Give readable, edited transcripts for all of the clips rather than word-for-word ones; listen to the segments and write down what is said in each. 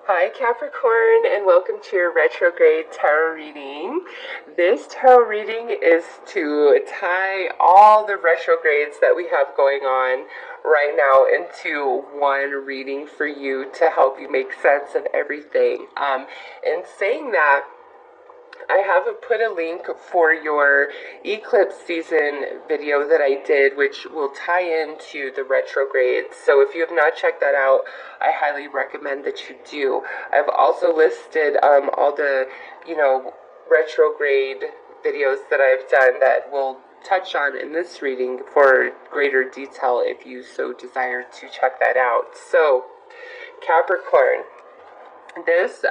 Hi Capricorn, and welcome to your retrograde tarot reading. This tarot reading is to tie all the retrogrades that we have going on right now into one reading for you to help you make sense of everything. In saying that, I have put a link for your eclipse season video that I did, which will tie into the retrogrades. So if you have not checked that out, I highly recommend that you do. I've also listed all the, retrograde videos that I've done that will touch on in this reading for greater detail if you so desire to check that out. So, Capricorn. This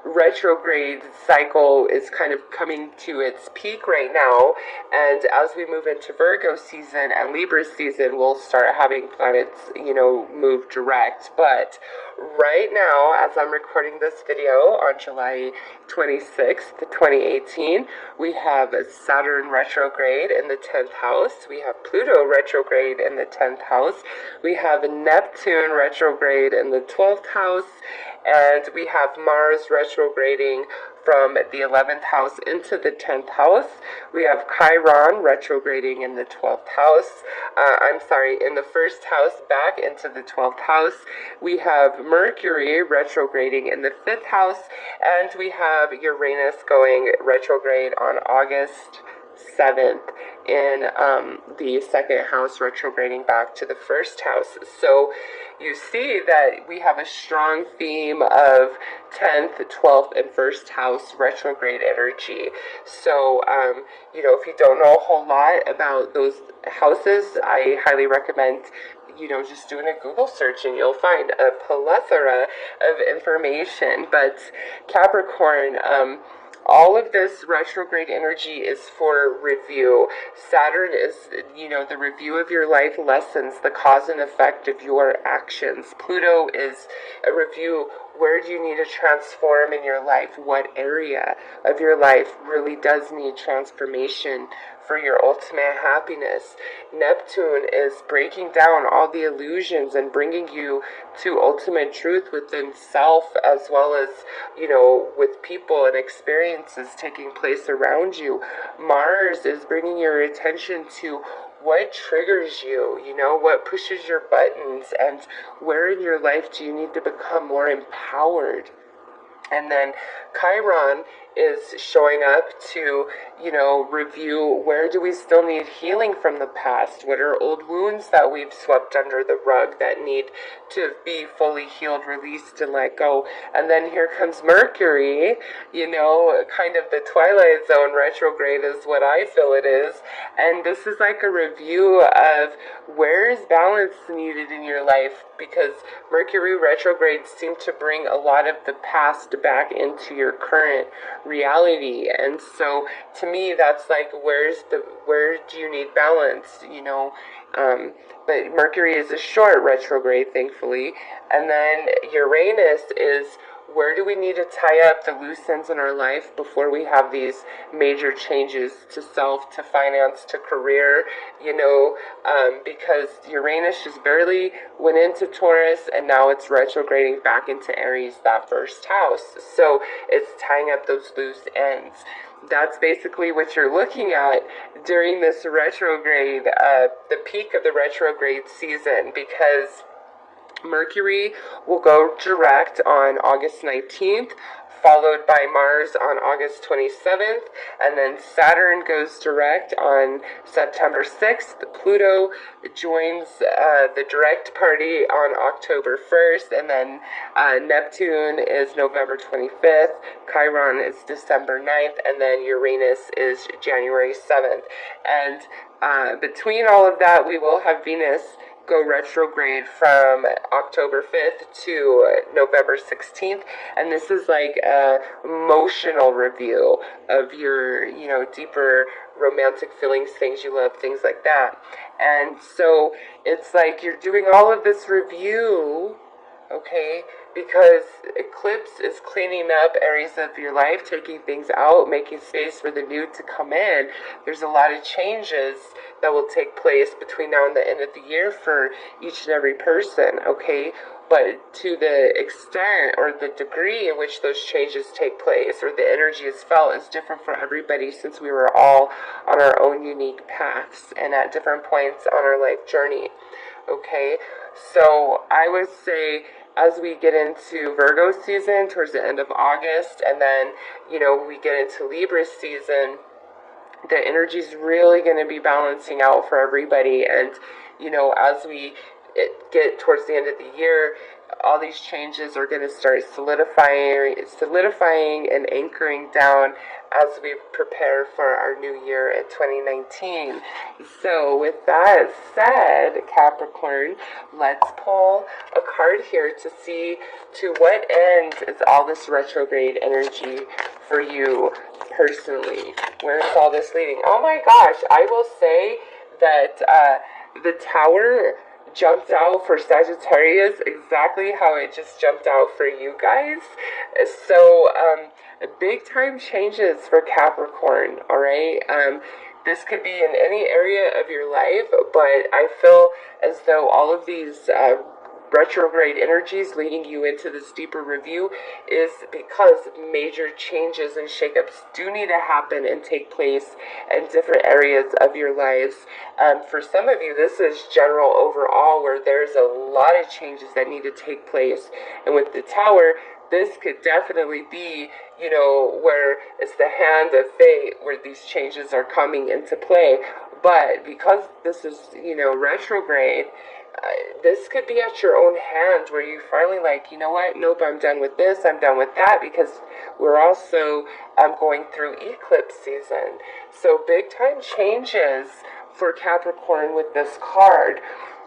retrograde cycle is kind of coming to its peak right now, and as we move into Virgo season and Libra season, we'll start having planets, move direct. But right now, as I'm recording this video on July 26th, 2018, we have Saturn retrograde in the 10th house. We have Pluto retrograde in the 10th house. We have Neptune retrograde in the 12th house. And we have Mars retrograding from the 11th house into the 10th house. We have Chiron retrograding in the 12th house. In the first house back into the 12th house. We have Mercury retrograding in the 5th house. And we have Uranus going retrograde on August 7th in the second house, retrograding back to the first house. So you see that we have a strong theme of 10th, 12th, and first house retrograde energy. So, if you don't know a whole lot about those houses, I highly recommend just doing a Google search and you'll find a plethora of information. But Capricorn, all of this retrograde energy is for review. Saturn is, the review of your life lessons, the cause and effect of your actions. Pluto is a review. Where do you need to transform in your life? What area of your life really does need transformation for your ultimate happiness? Neptune is breaking down all the illusions and bringing you to ultimate truth within self, as well as, with people and experiences taking place around you. Mars is bringing your attention to what triggers you, what pushes your buttons, and where in your life do you need to become more empowered. And then Chiron is showing up to, review where do we still need healing from the past? What are old wounds that we've swept under the rug that need to be fully healed, released, and let go? And then here comes Mercury, kind of the Twilight Zone retrograde is what I feel it is. And this is like a review of where is balance needed in your life, because Mercury retrogrades seem to bring a lot of the past back into your current reality. And so to me, that's like, where do you need balance, but Mercury is a short retrograde, thankfully. And then Uranus is, where do we need to tie up the loose ends in our life before we have these major changes to self, to finance, to career, because Uranus just barely went into Taurus and now it's retrograding back into Aries, that first house. So it's tying up those loose ends. That's basically what you're looking at during this retrograde, the peak of the retrograde season, because Mercury will go direct on August 19th, followed by Mars on August 27th, and then Saturn goes direct on September 6th. Pluto joins the direct party on October 1st, and then Neptune is November 25th, Chiron is December 9th, and then Uranus is January 7th. And between all of that, we will have Venus go retrograde from October 5th to November 16th, and this is like a emotional review of your, deeper romantic feelings, things you love, things like that. And so it's like you're doing all of this review okay? Because eclipse is cleaning up areas of your life, taking things out, making space for the new to come in. There's a lot of changes that will take place between now and the end of the year for each and every person, okay? But to the extent or the degree in which those changes take place or the energy is felt is different for everybody, since we were all on our own unique paths and at different points on our life journey, okay? So I would say, as we get into Virgo season towards the end of August, and then, we get into Libra season, the energy is really going to be balancing out for everybody. And, as we get towards the end of the year, all these changes are going to start solidifying and anchoring down as we prepare for our new year in 2019. So with that said, Capricorn, let's pull a card here to see to what end is all this retrograde energy for you personally. Where is all this leading? Oh my gosh, I will say that the Tower jumped out for Sagittarius exactly how it just jumped out for you guys. So big time changes for Capricorn, all right? This could be in any area of your life, but I feel as though all of these retrograde energies leading you into this deeper review is because major changes and shakeups do need to happen and take place in different areas of your lives. For some of you, this is general overall, where there's a lot of changes that need to take place. And with the Tower, this could definitely be, where it's the hand of fate where these changes are coming into play. But because this is, retrograde, this could be at your own hand, where you finally like, you know what, nope, I'm done with this, I'm done with that, because we're also going through eclipse season. So big time changes for Capricorn with this card.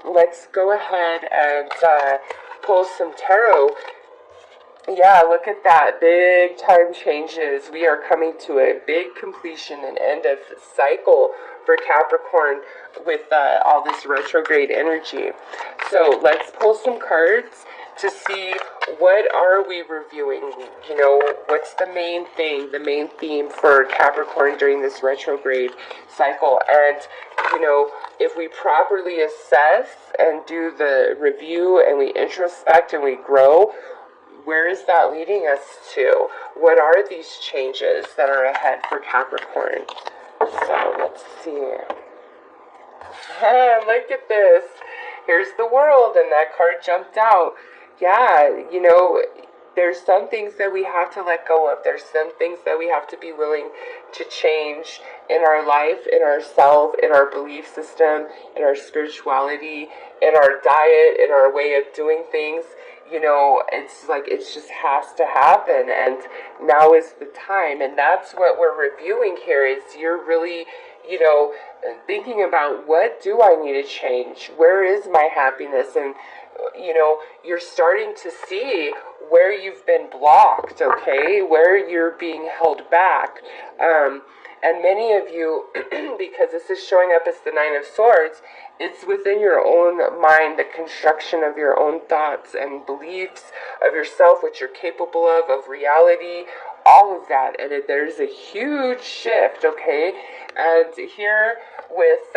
Let's go ahead and pull some tarot. Yeah, look at that. Big time changes. We are coming to a big completion and end of cycle for Capricorn with all this retrograde energy. So let's pull some cards to see what are we reviewing. What's the main thing, the main theme for Capricorn during this retrograde cycle. And, if we properly assess and do the review and we introspect and we grow, where is that leading us to? What are these changes that are ahead for Capricorn? So let's see. Look at this. Here's the World, and that card jumped out. Yeah, there's some things that we have to let go of. There's some things that we have to be willing to change in our life, in ourself, in our belief system, in our spirituality, in our diet, in our way of doing things. It's like it just has to happen, and now is the time. And that's what we're reviewing here, is you're really, thinking about, what do I need to change? Where is my happiness? And, you're starting to see where you've been blocked, okay? Where you're being held back. And many of you, because this is showing up as the Nine of Swords, it's within your own mind, the construction of your own thoughts and beliefs of yourself, what you're capable of reality, all of that. And there's a huge shift, okay? And here with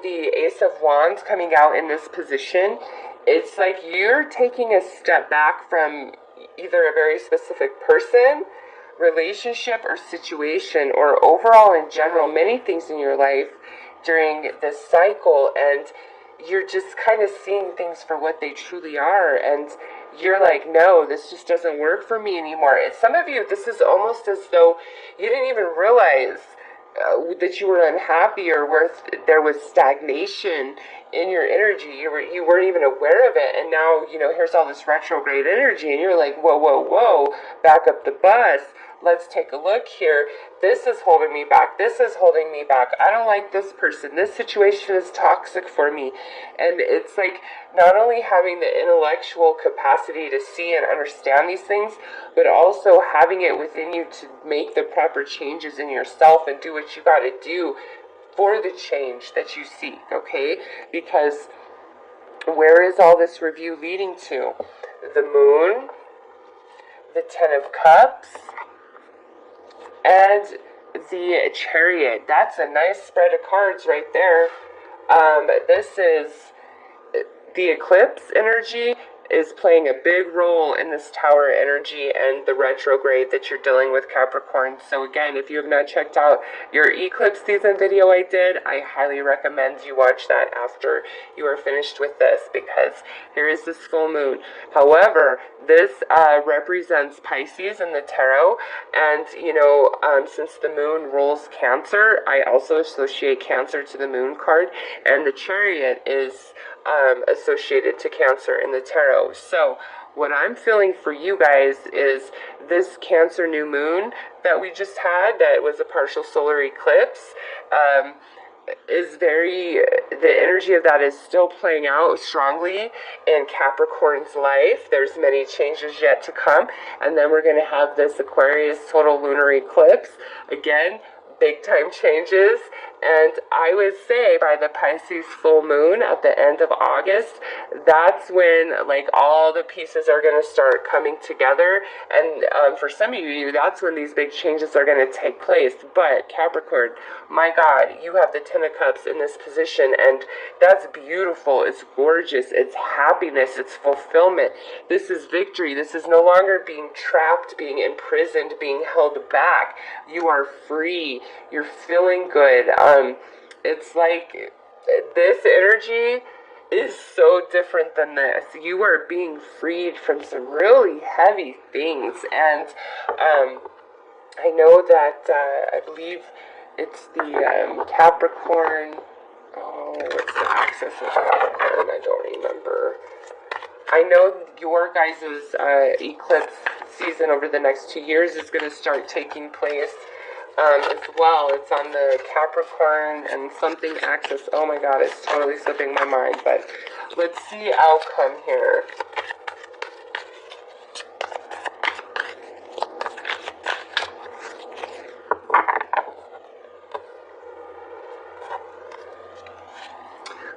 the Ace of Wands coming out in this position, it's like you're taking a step back from either a very specific person, relationship, or situation, or overall in general, many things in your life during this cycle, and you're just kind of seeing things for what they truly are, and you're like, no, this just doesn't work for me anymore. And some of you, this is almost as though you didn't even realize that you were unhappy, or where there was stagnation in your energy. You weren't even aware of it, and now, here's all this retrograde energy, and you're like, whoa, back up the bus. Let's take a look here. This is holding me back. This is holding me back. I don't like this person. This situation is toxic for me. And it's like not only having the intellectual capacity to see and understand these things, but also having it within you to make the proper changes in yourself and do what you got to do for the change that you seek, okay? Because where is all this review leading to? The Moon, the Ten of Cups, and the Chariot. That's a nice spread of cards right there. This is the eclipse energy is playing a big role in this tower energy and the retrograde that you're dealing with, Capricorn. So again, if you have not checked out your eclipse season video I did, I highly recommend you watch that after you are finished with this, because here is this full moon. However, this represents Pisces in the tarot, and since the moon rules Cancer, I also associate Cancer to the moon card, and the Chariot is associated to Cancer in the tarot. So what I'm feeling for you guys is this Cancer new moon that we just had, that was a partial solar eclipse, the energy of that is still playing out strongly in Capricorn's life. There's many changes yet to come, and then we're going to have this Aquarius total lunar eclipse again. Big time changes, and I would say by the Pisces full moon at the end of August, that's when all the pieces are going to start coming together, and for some of you, that's when these big changes are going to take place. But Capricorn, my God, you have the Ten of Cups in this position, and that's beautiful. It's gorgeous. It's happiness. It's fulfillment. This is victory. This is no longer being trapped, being imprisoned, being held back. You are free. You're feeling good. It's like this energy is so different than this. You are being freed from some really heavy things, and I know that I believe it's the Capricorn. Oh, what's the axis of Capricorn? I don't remember. I know your guys' eclipse season over the next 2 years is going to start taking place as well. It's on the Capricorn and something axis. Oh my God, it's totally slipping my mind. But let's see outcome here.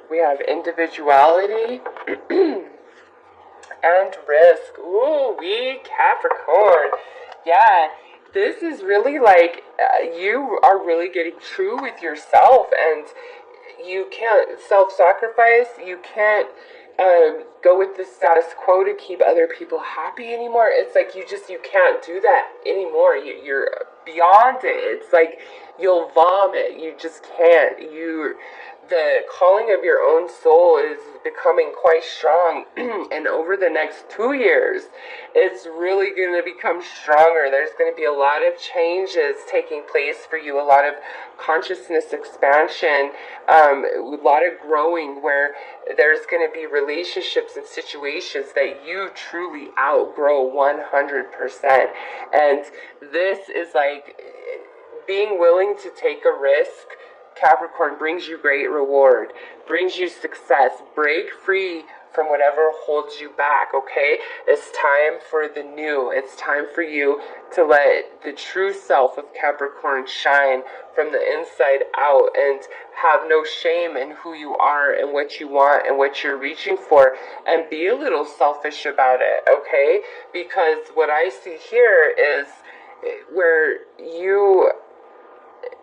We have individuality and risk. Ooh, we Capricorn. Yeah. This is really you are really getting true with yourself, and you can't self-sacrifice. You can't go with the status quo to keep other people happy anymore. It's like you can't do that anymore. You're beyond it. It's like you'll vomit. You just can't. The calling of your own soul is becoming quite strong, and over the next 2 years, it's really going to become stronger. There's going to be a lot of changes taking place for you, a lot of consciousness expansion, a lot of growing, where there's going to be relationships and situations that you truly outgrow 100%. And this is being willing to take a risk. Capricorn brings you great reward, brings you success. Break free from whatever holds you back, okay? It's time for the new. It's time for you to let the true self of Capricorn shine from the inside out, and have no shame in who you are and what you want and what you're reaching for, and be a little selfish about it, okay? Because what I see here is where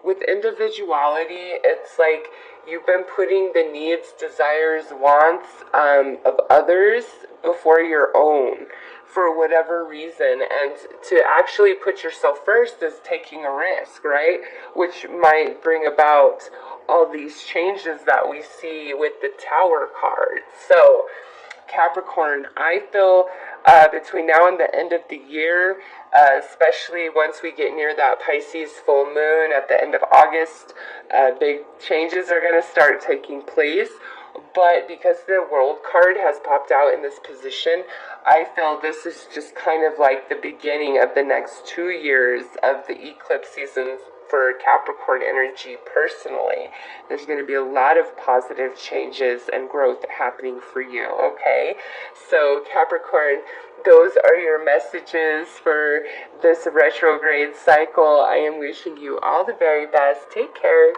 with individuality, it's like you've been putting the needs, desires, wants of others before your own for whatever reason. And to actually put yourself first is taking a risk, right? Which might bring about all these changes that we see with the Tower card. So Capricorn, I feel between now and the end of the year, especially once we get near that Pisces full moon at the end of August, big changes are going to start taking place. But because the World card has popped out in this position, I feel this is just kind of like the beginning of the next 2 years of the eclipse seasons for Capricorn energy personally. There's going to be a lot of positive changes and growth happening for you, okay? So Capricorn, those are your messages for this retrograde cycle. I am wishing you all the very best. Take care.